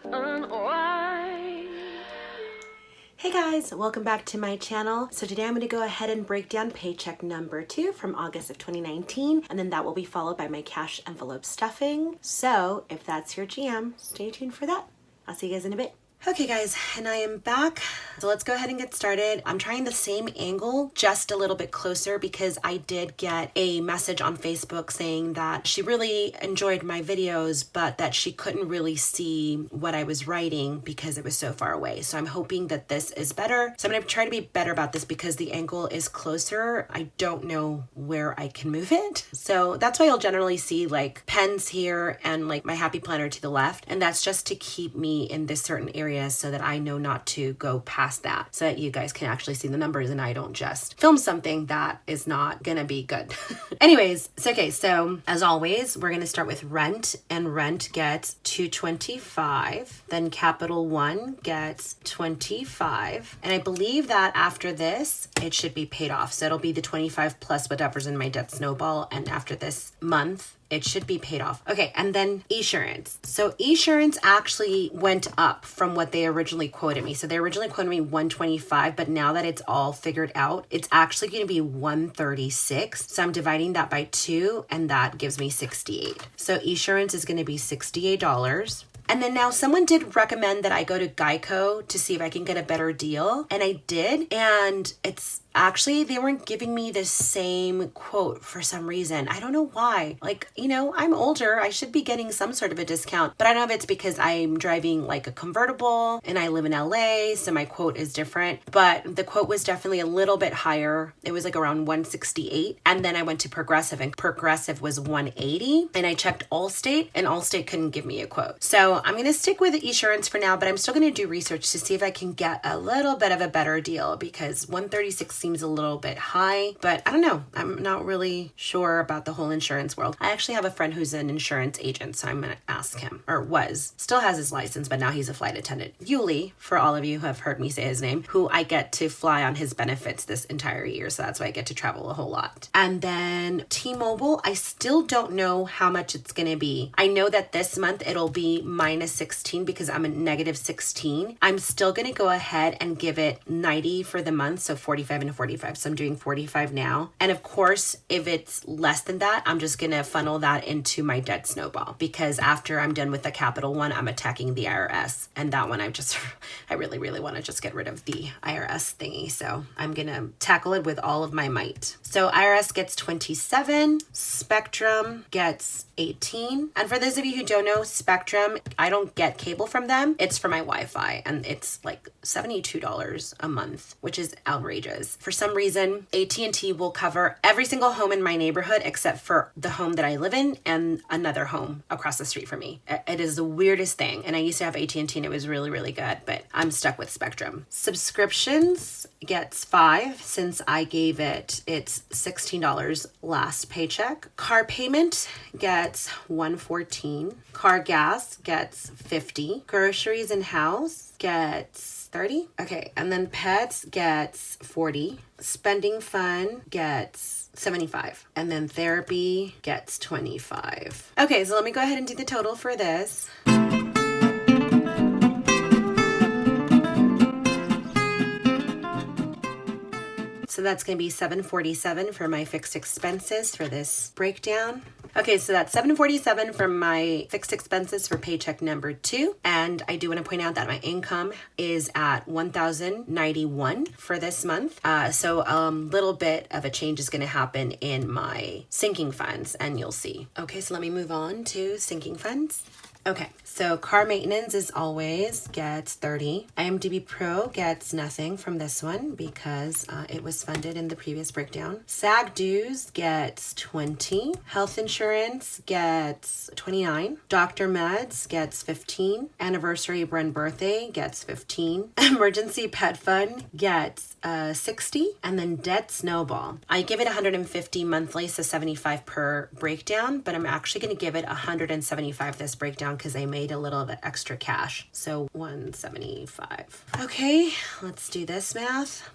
Hey guys, welcome back to my channel. So today I'm going to go ahead and break down paycheck number 2 from August of 2019, and then that will be followed by my cash envelope stuffing. So if that's your jam, stay tuned for that. I'll see you guys in a bit. Okay guys, and I am back. So let's go ahead and get started. I'm trying the same angle, just a little bit closer, because I did get a message on Facebook saying that she really enjoyed my videos, but that she couldn't really see what I was writing because it was so far away. So I'm hoping that this is better. So I'm gonna try to be better about this because the angle is closer. I don't know where I can move it. So that's why you'll generally see like pens here and like my happy planner to the left. And that's just to keep me in this certain area so that I know not to go past that, so that you guys can actually see the numbers and I don't just film something that is not gonna be good. Anyways, so as always, we're gonna start with rent, and rent gets $225. Then Qapital 1 gets $25. And I believe that after this, it should be paid off. So it'll be the 25 plus whatever's in my debt snowball. And after this month, it should be paid off. Okay, and then Esurance. So Esurance actually went up from what they originally quoted me. So they originally quoted me $125, but now that it's all figured out, it's actually gonna be $136. So I'm dividing that by 2, and that gives me 68. So Esurance is gonna be $68. And then now someone did recommend that I go to Geico to see if I can get a better deal. And I did. And it's actually, they weren't giving me the same quote for some reason. I don't know why. Like, you know, I'm older. I should be getting some sort of a discount. But I don't know if it's because I'm driving like a convertible and I live in LA, so my quote is different. But the quote was definitely a little bit higher. It was like around 168. And then I went to Progressive, and Progressive was 180. And I checked Allstate, and Allstate couldn't give me a quote. So I'm going to stick with Esurance for now, but I'm still going to do research to see if I can get a little bit of a better deal, because 136 seems a little bit high, but I don't know. I'm not really sure about the whole insurance world. I actually have a friend who's an insurance agent, so I'm going to ask him, or still has his license, but now he's a flight attendant. Yuli, for all of you who have heard me say his name, who I get to fly on his benefits this entire year, so that's why I get to travel a whole lot. And then T-Mobile, I still don't know how much it's going to be. I know that this month it'll be minus 16 because I'm a negative 16. I'm still going to go ahead and give it 90 for the month, so 45 and 45. So I'm doing 45 now. And of course, if it's less than that, I'm just going to funnel that into my debt snowball, because after I'm done with the Qapital one, I'm attacking the IRS. And that one, I really, really want to just get rid of the IRS thingy. So I'm going to tackle it with all of my might. So IRS gets 27. Spectrum gets 18. And for those of you who don't know, Spectrum, I don't get cable from them. It's for my Wi-Fi, and it's like $72 a month, which is outrageous. For some reason, AT&T will cover every single home in my neighborhood except for the home that I live in and another home across the street from me. It is the weirdest thing. And I used to have AT&T and it was really, really good, but I'm stuck with Spectrum. Subscriptions gets 5 since I gave it's $16 last paycheck. Car payment gets $114. Car gas gets $50. Groceries and house gets $30. Okay, and then pets gets $40. Spending fun gets $75. And then therapy gets $25. Okay, so let me go ahead and do the total for this. So that's going to be $747 for my fixed expenses for this breakdown. Okay, so that's $747 for my fixed expenses for paycheck number 2. And I do want to point out that my income is at $1,091 for this month. So a little bit of a change is going to happen in my sinking funds, and you'll see. Okay, so let me move on to sinking funds. Okay, so car maintenance as always gets $30. IMDb Pro gets nothing from this one because it was funded in the previous breakdown. SAG dues gets $20. Health insurance gets $29. Doctor meds gets $15. Anniversary Brand birthday gets $15. Emergency pet fund gets $60. And then debt snowball. I give it $150 monthly, so $75 per breakdown, but I'm actually going to give it $175 this breakdown because I made a little bit extra cash. So $175. Okay, let's do this math.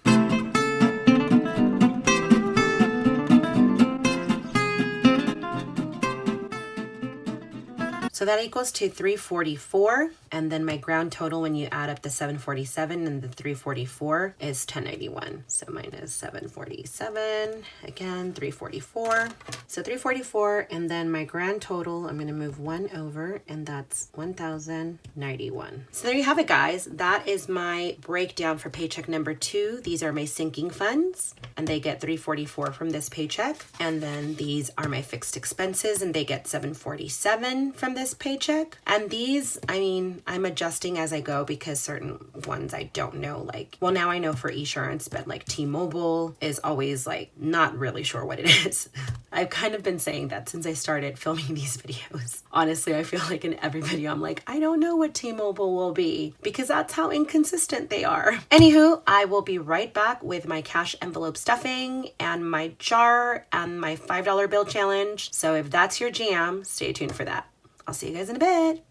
So that equals to 344. And then my grand total when you add up the 747 and the 344 is 1091. So minus 747, again, 344. So 344, and then my grand total, I'm gonna move one over, and that's 1,091. So there you have it, guys. That is my breakdown for paycheck number 2. These are my sinking funds, and they get 344 from this paycheck. And then these are my fixed expenses, and they get 747 from this paycheck. And these, I mean, I'm adjusting as I go because certain ones I don't know, like, well, now I know for insurance, but like T-Mobile is always like not really sure what it is. I've kind of been saying that since I started filming these videos. Honestly, I feel like in every video I'm like, I don't know what T-Mobile will be because that's how inconsistent they are. Anywho, I will be right back with my cash envelope stuffing and my jar and my $5 bill challenge. So if that's your jam, stay tuned for that. I'll see you guys in a bit.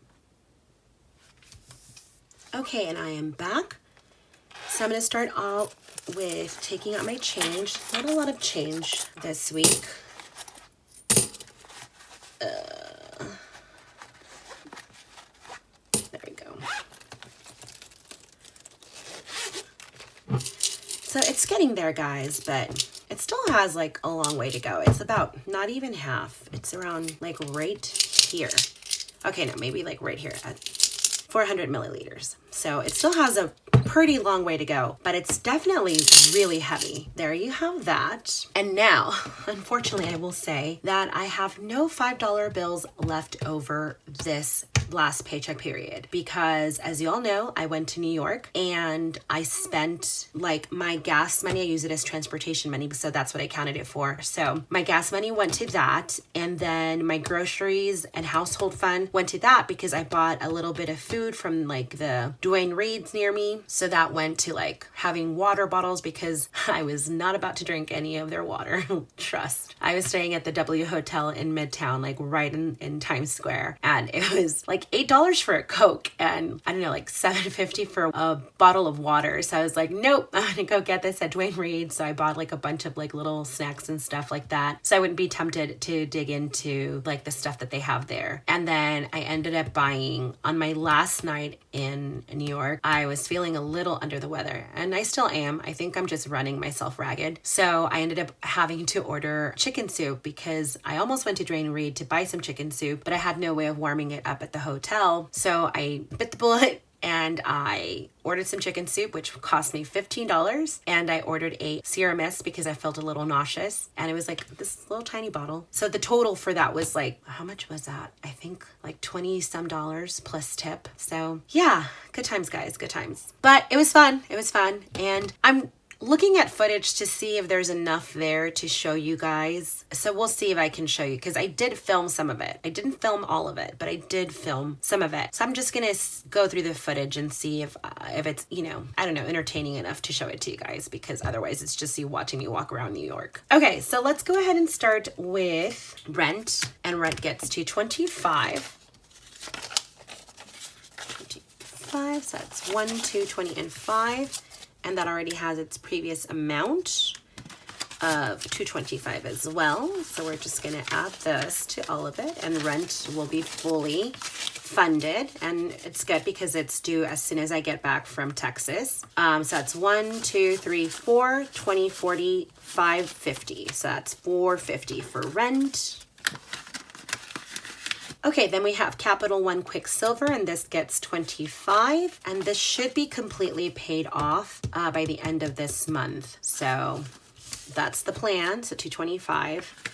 Okay, and I am back. So I'm going to start off with taking out my change. Not a lot of change this week. There we go. So it's getting there, guys, but it still has like a long way to go. It's about not even half. It's around like right here. Okay, no, maybe like right here at 400 milliliters. So it still has a pretty long way to go, but it's definitely really heavy. There you have that. And now, unfortunately, I will say that I have no $5 bills left over this last paycheck period because, as you all know, I went to New York and I spent like my gas money. I use it as transportation money, so that's what I counted it for. So my gas money went to that, and then my groceries and household fund went to that because I bought a little bit of food from like the Dwayne Reed's near me. So that went to like having water bottles because I was not about to drink any of their water. Trust. I was staying at the W Hotel in Midtown, like right in Times Square, and it was like $8 for a Coke and I don't know, like $7.50 for a bottle of water. So I was like, nope, I'm gonna go get this at Dwayne Reed. So I bought like a bunch of like little snacks and stuff like that, so I wouldn't be tempted to dig into like the stuff that they have there. And then I ended up buying on my last night in New York. I was feeling a little under the weather, and I still am. I think I'm just running myself ragged. So I ended up having to order chicken soup because I almost went to Dwayne Reed to buy some chicken soup, but I had no way of warming it up at the hotel. So I bit the bullet and I ordered some chicken soup, which cost me $15. And I ordered a Sierra Mist because I felt a little nauseous. And it was like this little tiny bottle. So the total for that was like, how much was that? I think like $20 some plus tip. So yeah, good times, guys, good times. But it was fun. It was fun. And I'm looking at footage to see if there's enough there to show you guys. So we'll see if I can show you because I did film some of it. I didn't film all of it, but I did film some of it. So I'm just gonna go through the footage and see if it's, you know, I don't know, entertaining enough to show it to you guys, because otherwise it's just you watching me walk around New York. Okay, so let's go ahead and start with rent, and rent gets to 25. 25, so that's 1, 2, 20, and 5. And that already has its previous amount of $225 as well. So we're just gonna add this to all of it, and rent will be fully funded. And it's good because it's due as soon as I get back from Texas. So that's 1, 2, 3, 4, 20, 40, 5, 50. So that's $450 for rent. Okay, then we have Qapital One Quicksilver, and this gets 25, and this should be completely paid off by the end of this month. So that's the plan, so 225.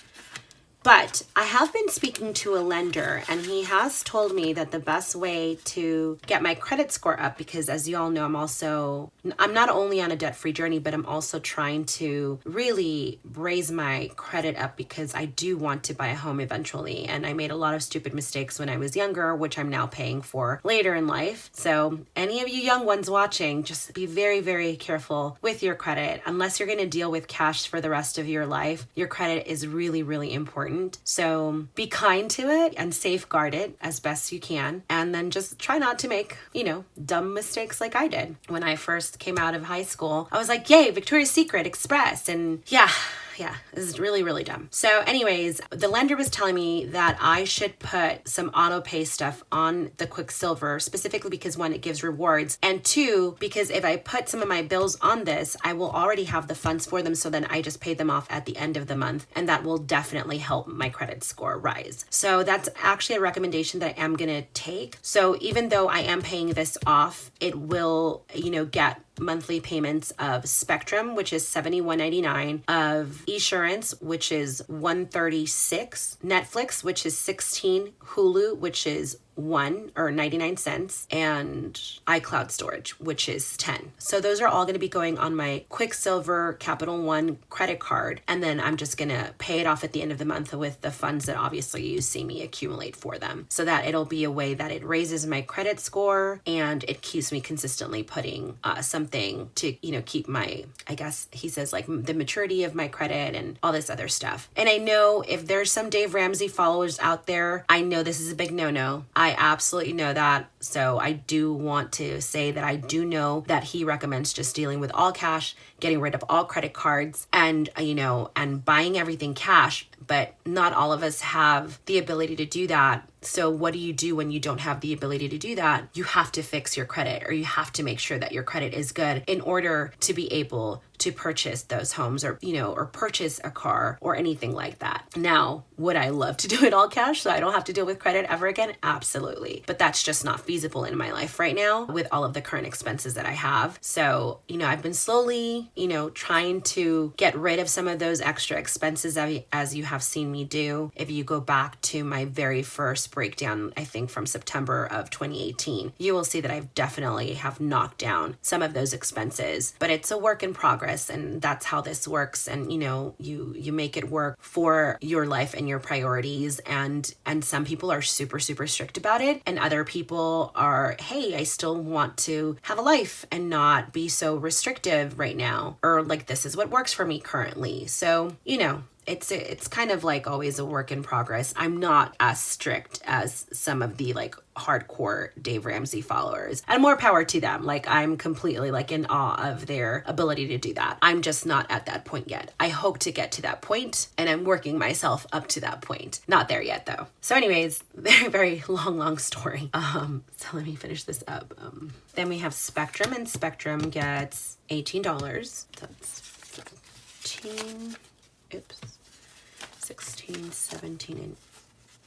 But I have been speaking to a lender, and he has told me that the best way to get my credit score up, because as you all know, I'm not only on a debt-free journey, but I'm also trying to really raise my credit up because I do want to buy a home eventually. And I made a lot of stupid mistakes when I was younger, which I'm now paying for later in life. So any of you young ones watching, just be very, very careful with your credit. Unless you're going to deal with cash for the rest of your life, your credit is really, really important. So be kind to it and safeguard it as best you can. And then just try not to make, you know, dumb mistakes like I did. When I first came out of high school, I was like, yay, Victoria's Secret Express. And yeah, yeah, this is really, really dumb. So anyways, the lender was telling me that I should put some auto pay stuff on the Quicksilver, specifically because one, it gives rewards, and two, because if I put some of my bills on this, I will already have the funds for them, so then I just pay them off at the end of the month, and that will definitely help my credit score rise. So that's actually a recommendation that I am gonna take. So even though I am paying this off, it will, you know, get monthly payments of Spectrum, which is $71.99, of Esurance, which is $136, Netflix, which is $16, Hulu, which is $1.99, and iCloud storage, which is $10. So those are all going to be going on my Quicksilver Capital One credit card, and then I'm just going to pay it off at the end of the month with the funds that obviously you see me accumulate for them, so that it'll be a way that it raises my credit score and it keeps me consistently putting something to, you know, keep my, I guess he says, like, the maturity of my credit and all this other stuff. And I know if there's some Dave Ramsey followers out there, I know this is a big no-no. I absolutely know that. So I do want to say that I do know that he recommends just dealing with all cash, getting rid of all credit cards, and, you know, and buying everything cash. But not all of us have the ability to do that. So what do you do when you don't have the ability to do that? You have to fix your credit, or you have to make sure that your credit is good in order to be able to purchase those homes, or, you know, or purchase a car or anything like that. Now, would I love to do it all cash so I don't have to deal with credit ever again? Absolutely. But that's just not feasible in my life right now with all of the current expenses that I have. So, you know, I've been slowly, you know, trying to get rid of some of those extra expenses as you have seen me do. If you go back to my very first breakdown, I think from September of 2018, you will see that I've definitely have knocked down some of those expenses, but it's a work in progress, and that's how this works. And, you know, you make it work for your life and your priorities, and some people are super, super strict about it, and other people are, hey, I still want to have a life and not be so restrictive right now, or like, this is what works for me currently. So, you know, it's kind of like always a work in progress. I'm not as strict as some of the, like, hardcore Dave Ramsey followers, and more power to them. Like, I'm completely, like, in awe of their ability to do that. I'm just not at that point yet. I hope to get to that point, and I'm working myself up to that point. Not there yet though. So anyways, very, very long story. So let me finish this up. Then we have Spectrum, and Spectrum gets $18. That's 15, 16, 17, and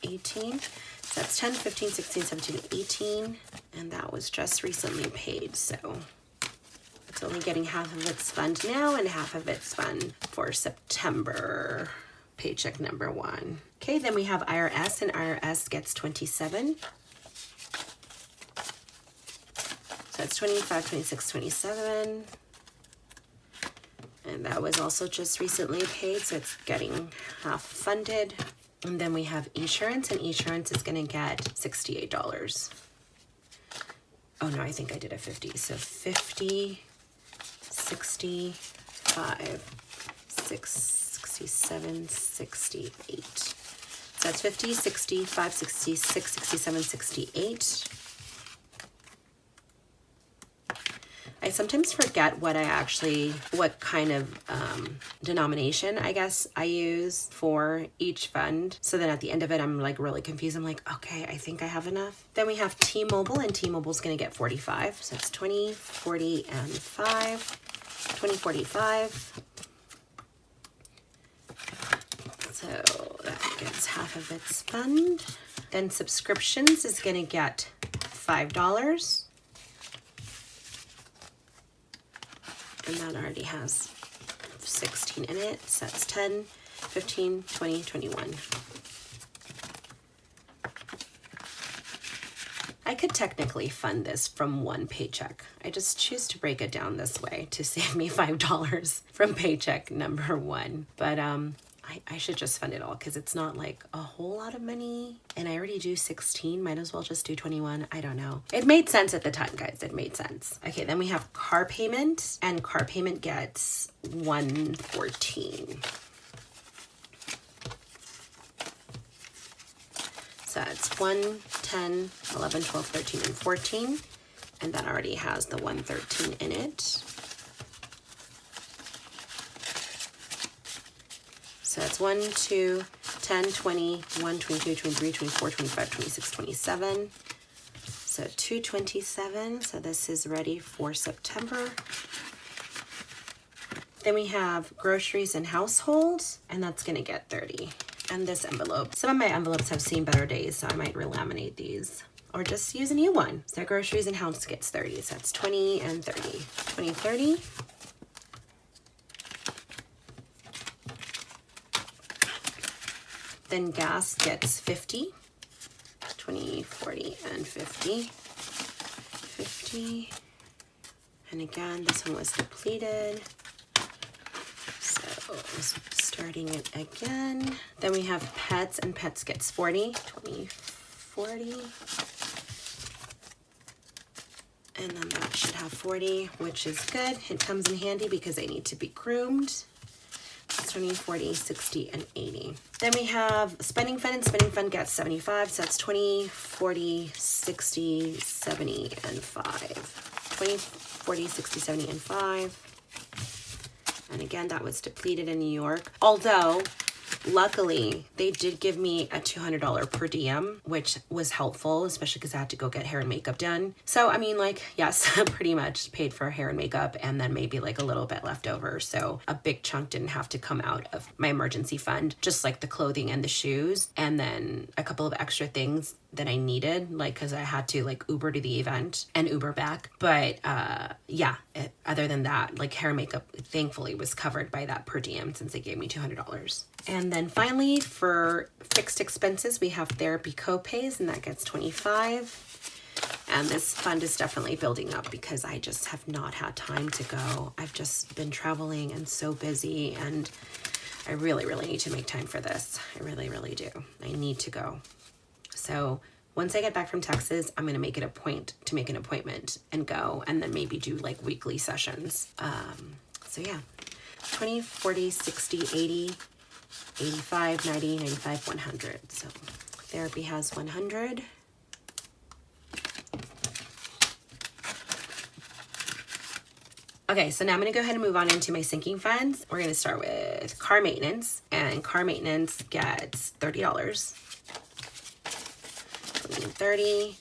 18. So that's 10, 15, 16, 17, 18. And that was just recently paid. So it's only getting half of its fund now and half of its fund for September paycheck number 1. Okay, then we have IRS, and IRS gets 27. So it's 25, 26, 27. And that was also just recently paid, so it's getting half funded. And then we have Esurance, and Esurance is going to get $68. Oh no, I think I did a 50. So 50, 65, 67, 68. So that's 50, 65, 66, 67, 68. I sometimes forget what kind of denomination, I guess, I use for each fund. So then at the end of it, I'm like really confused. I'm like, okay, I think I have enough. Then we have T-Mobile, and T-Mobile's going to get 45. So it's 20, 40, and 5. 20, 45. So that gets half of its fund. Then subscriptions is going to get $5. And that already has 16 in it. So that's 10, 15, 20, 21. I could technically fund this from one paycheck. I just choose to break it down this way to save me $5 from paycheck number 1. But I should just fund it all, because it's not like a whole lot of money, and I already do 16. Might as well just do 21. I don't know. It made sense at the time, guys. It made sense. Okay, then we have car payment, and car payment gets $114. So it's 1, 10, 11, 12, 13, and 14, and that already has the 113 in it. that's 1, 2, 10, 20, 1, 22, 23, 24, 25, 26, 27. So 227. So this is ready for September. Then we have groceries and households, and that's gonna get 30. And this envelope. Some of my envelopes have seen better days, so I might relaminate these or just use a new one. So groceries and house gets 30. So that's 20 and 30. 20, 30. Then gas gets 50. 20, 40, and 50. 50. And again, this one was depleted. So starting it again. Then we have pets, and pets gets 40. 20, 40. And then that should have 40, which is good. It comes in handy because they need to be groomed. 20, 40, 60, and 80. Then we have spending fund, and spending fund gets 75. So that's 20, 40, 60, 70, and 5. 20, 40, 60, 70, and 5. And again, that was depleted in New York. Although, luckily, they did give me a $200 per diem, which was helpful, especially because I had to go get hair and makeup done. So, I mean, like, yes, pretty much paid for hair and makeup and then maybe like a little bit left over. So a big chunk didn't have to come out of my emergency fund, just like the clothing and the shoes, and then a couple of extra things that I needed, like, because I had to like Uber to the event and Uber back. But yeah, other than that, like hair and makeup thankfully was covered by that per diem since they gave me $200. And then finally for fixed expenses, we have therapy copays, and that gets 25. And this fund is definitely building up because I just have not had time to go. I've just been traveling and so busy, and I really, really need to make time for this. I really, really do. I need to go. So once I get back from Texas, I'm going to make it a point to make an appointment and go, and then maybe do like weekly sessions. So yeah, 20, 40, 60, 80, 85, 90, 95, 100. So therapy has 100. Okay, so now I'm going to go ahead and move on into my sinking funds. We're going to start with car maintenance, and car maintenance gets $30. 30.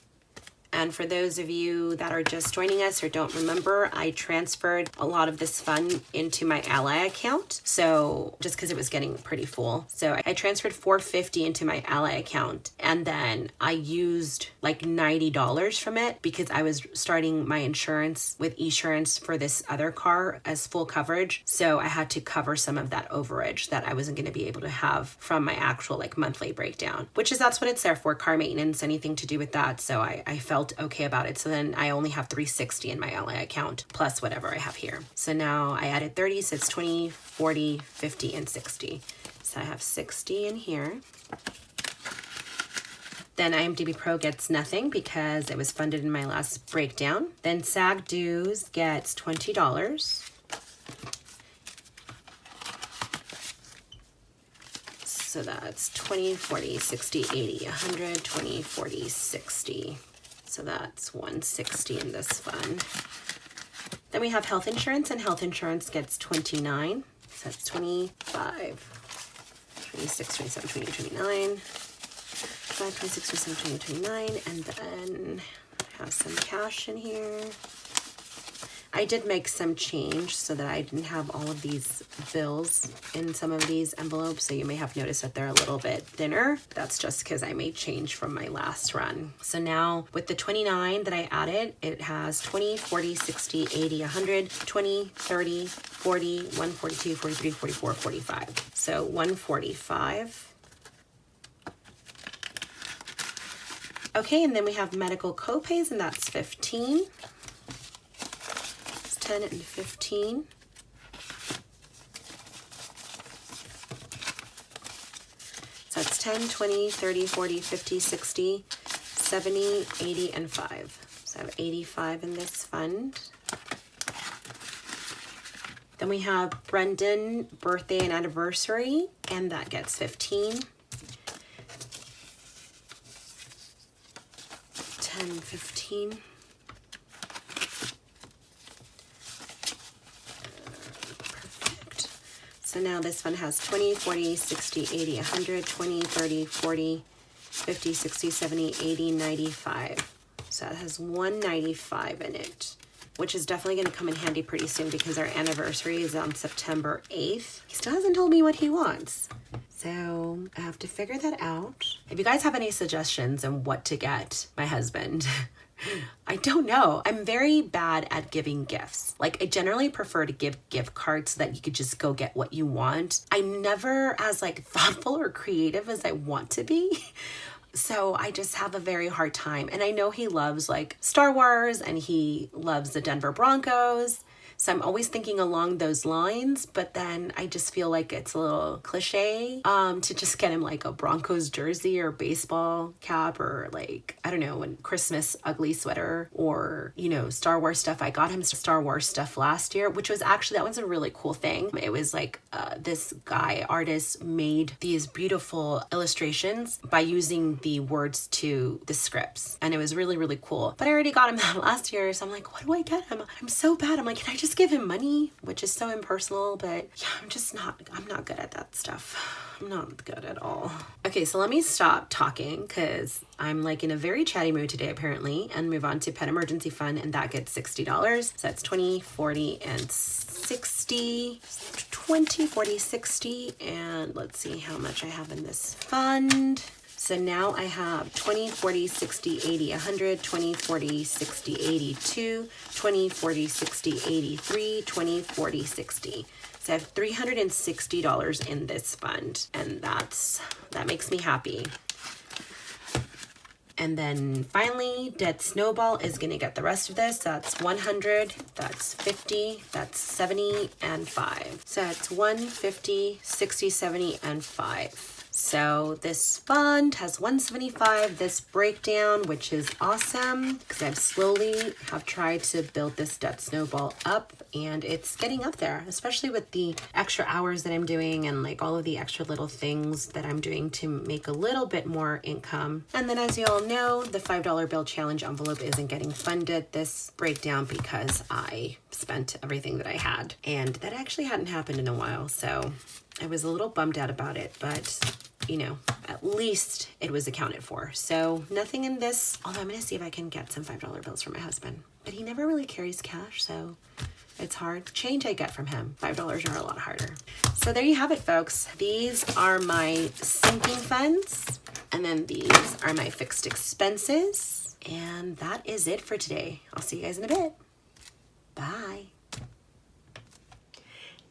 And for those of you that are just joining us or don't remember, I transferred a lot of this fund into my Ally account. So just because it was getting pretty full. So I transferred $450 into my Ally account, and then I used like $90 from it because I was starting my insurance with Esurance for this other car as full coverage. So I had to cover some of that overage that I wasn't going to be able to have from my actual like monthly breakdown, which is that's what it's there for, car maintenance, anything to do with that. So I felt okay about it. So then I only have $360 in my Ally account plus whatever I have here. So now I added 30, so it's 20, 40, 50, and 60. So I have 60 in here. Then IMDb Pro gets nothing because it was funded in my last breakdown. Then SAG dues gets $20. So that's 20, 40, 60, 80, 100, 20, 40, 60. So that's 160 in this fund. Then we have health insurance, and health insurance gets 29. So that's 25, 26, 27, 28, 29. 25, 26, 27, 28, 29. And then I have some cash in here. I did make some change so that I didn't have all of these bills in some of these envelopes. So you may have noticed that they're a little bit thinner. That's just because I made change from my last run. So now with the 29 that I added, it has 20, 40, 60, 80, 100, 20, 30, 40, 142, 43, 44, 45. So 145. Okay, and then we have medical copays, and that's 15. 10 and 15. So it's 10, 20, 30, 40, 50, 60, 70, 80, and 5. So I have 85 in this fund. Then we have Brendan birthday and anniversary, and that gets 15. 10, 15. So now this one has 20, 40, 60, 80, 100, 20, 30, 40, 50, 60, 70, 80, 95. So it has 195 in it, which is definitely going to come in handy pretty soon because our anniversary is on September 8th. He still hasn't told me what he wants. So I have to figure that out. If you guys have any suggestions on what to get my husband, I don't know. I'm very bad at giving gifts. Like, I generally prefer to give gift cards so that you could just go get what you want. I'm never as like thoughtful or creative as I want to be. So I just have a very hard time. And I know he loves like Star Wars and he loves the Denver Broncos. So I'm always thinking along those lines, but then I just feel like it's a little cliche to just get him like a Broncos jersey or baseball cap or like, I don't know, a Christmas ugly sweater or, you know, Star Wars stuff. I got him Star Wars stuff last year, which was actually, that was a really cool thing. It was like this guy, artist, made these beautiful illustrations by using the words to the scripts. And it was really, really cool. But I already got him that last year. So I'm like, what do I get him? I'm so bad. I'm like, can I just give him money? Which is so impersonal, but yeah, I'm not good at that stuff. I'm not good at all. Okay, so let me stop talking because I'm like in a very chatty mood today apparently, and move on to Pet Emergency Fund, and that gets $60. So that's 20, 40, and 60. 20, 40, 60, and let's see how much I have in this fund. So now I have 20, 40, 60, 80, 100, 20, 40, 60, 82, 20, 40, 60, 83, 20, 40, 60. So I have $360 in this fund, and that makes me happy. And then finally, Dead Snowball is going to get the rest of this. That's 100, that's 50, that's 70, and 5. So that's 150, 60, 70, and 5. So this fund has 175, this breakdown, which is awesome because I've slowly have tried to build this Debt Snowball up, and it's getting up there, especially with the extra hours that I'm doing and like all of the extra little things that I'm doing to make a little bit more income. And then as you all know, the $5 bill challenge envelope isn't getting funded this breakdown because I spent everything that I had, and that actually hadn't happened in a while. So I was a little bummed out about it, but you know, at least it was accounted for. So nothing in this, although I'm gonna see if I can get some $5 bills from my husband, but he never really carries cash, so it's hard. Change I get from him, $5 are a lot harder. So there you have it, folks. These are my sinking funds, and then these are my fixed expenses, and that is it for today. I'll see you guys in a bit. Bye.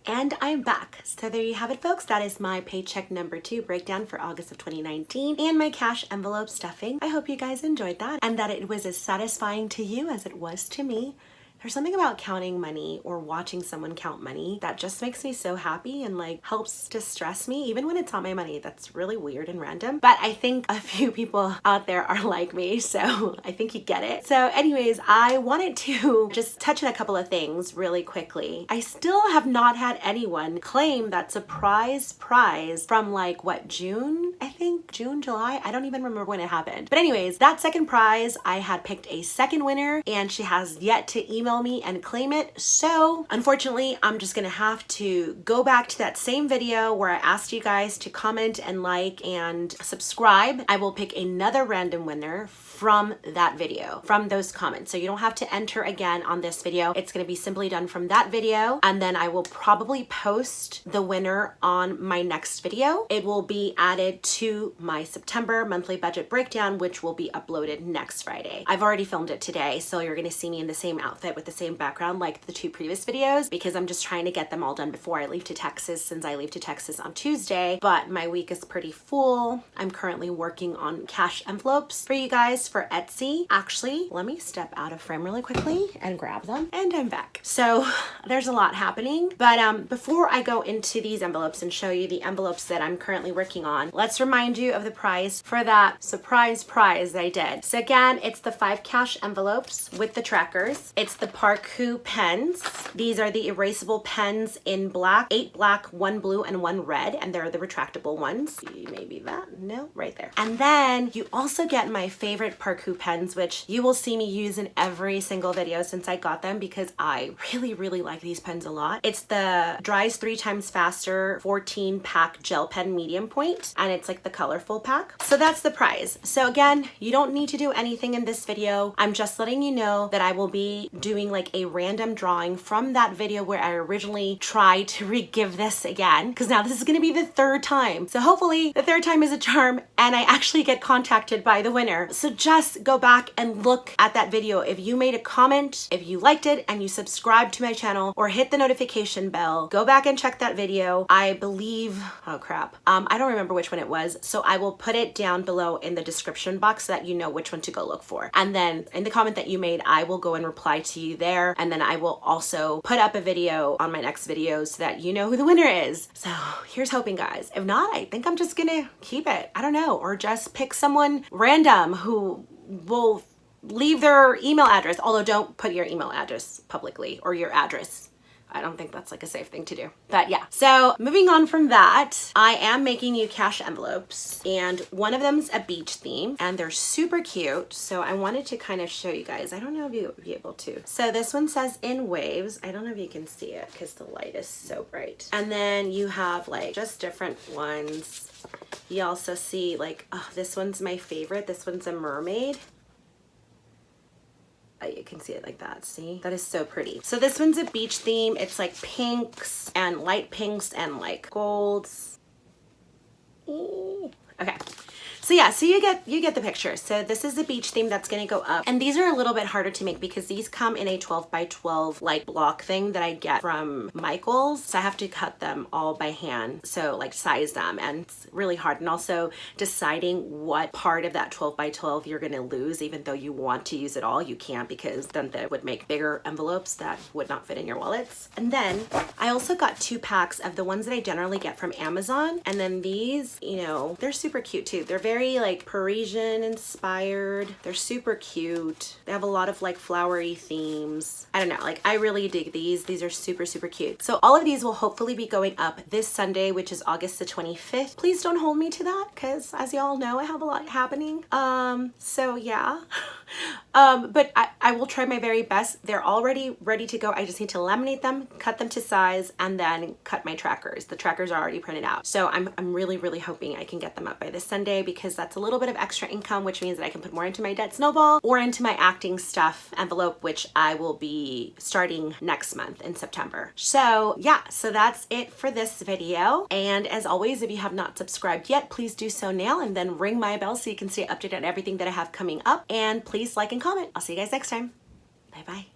And I'm back. So there you have it, folks. That is my paycheck number 2 breakdown for August of 2019 and my cash envelope stuffing. I hope you guys enjoyed that and that it was as satisfying to you as it was to me. There's something about counting money or watching someone count money that just makes me so happy and like helps distress me, even when it's not my money. That's really weird and random, but I think a few people out there are like me, so I think you get it. So anyways, I wanted to just touch on a couple of things really quickly. I still have not had anyone claim that surprise prize from like what, June? I think June, July? I don't even remember when it happened. But anyways, that second prize, I had picked a second winner and she has yet to email me and claim it. So unfortunately, I'm just gonna have to go back to that same video where I asked you guys to comment and like and subscribe. I will pick another random winner from that video, from those comments. So you don't have to enter again on this video. It's gonna be simply done from that video, and then I will probably post the winner on my next video. It will be added to my September monthly budget breakdown, which will be uploaded next Friday. I've already filmed it today, so you're gonna see me in the same outfit with the same background like the 2 previous videos, because I'm just trying to get them all done before I leave to Texas, since I leave to Texas on Tuesday, but my week is pretty full. I'm currently working on cash envelopes for you guys for Etsy. Actually, let me step out of frame really quickly and grab them, and I'm back. So there's a lot happening, but before I go into these envelopes and show you the envelopes that I'm currently working on, let's remind you of the prize for that surprise prize I did. So again, it's the 5 cash envelopes with the trackers. It's the the Parku pens. These are the erasable pens in black, 8 black, 1 blue, and 1 red, and they're the retractable ones. See, maybe that, no, right there. And then you also get my favorite Parku pens, which you will see me use in every single video since I got them because I really like these pens a lot. It's the Dries 3 times Faster 14 pack gel pen medium point, and it's like the colorful pack. So that's the prize. So again, you don't need to do anything in this video. I'm just letting you know that I will be doing like a random drawing from that video where I originally tried to re-give this again, because now this is going to be the 3rd time. So hopefully the 3rd time is a charm and I actually get contacted by the winner. So just go back and look at that video. If you made a comment, if you liked it and you subscribed to my channel or hit the notification bell, go back and check that video. I believe, oh crap, I don't remember which one it was. So I will put it down below in the description box so that you know which one to go look for. And then in the comment that you made, I will go and reply to you there. And then I will also put up a video on my next video so that you know who the winner is. So here's hoping, guys. If not, I think I'm just gonna keep it. I don't know, or just pick someone random who will leave their email address, although don't put your email address publicly or your address. I don't think that's like a safe thing to do. But yeah, so moving on from that, I am making you cash envelopes, and one of them's a beach theme and they're super cute. So I wanted to kind of show you guys. I don't know if you'll be able to. So this one says in waves. I don't know if you can see it because the light is so bright. And then you have like just different ones. You also see like, oh, this one's my favorite. This one's a mermaid. You can see it like that. See, that is so pretty. So this one's a beach theme. It's like pinks and light pinks and like golds. Okay. So yeah, so you get the picture. So this is the beach theme that's gonna go up. And these are a little bit harder to make because these come in a 12 by 12 like block thing that I get from Michael's. So I have to cut them all by hand. So like size them, and it's really hard. And also deciding what part of that 12 by 12 you're gonna lose, even though you want to use it all, you can't, because then that would make bigger envelopes that would not fit in your wallets. And then I also got 2 packs of the ones that I generally get from Amazon. And then these, you know, they're super cute too. They're very like Parisian inspired. They're super cute. They have a lot of like flowery themes. I don't know, like I really dig these. These are super cute. So all of these will hopefully be going up this Sunday, which is August the 25th. Please don't hold me to that because as y'all know, I have a lot happening. So yeah. But I will try my very best. They're already ready to go. I just need to laminate them, cut them to size, and then cut my trackers. The trackers are already printed out. So I'm really hoping I can get them up by this Sunday, because that's a little bit of extra income, which means that I can put more into my debt snowball or into my acting stuff envelope, which I will be starting next month in September. So yeah, so that's it for this video. And as always, if you have not subscribed yet, please do so now, and then ring my bell so you can stay updated on everything that I have coming up. And please like and comment. I'll see you guys next time. Bye bye.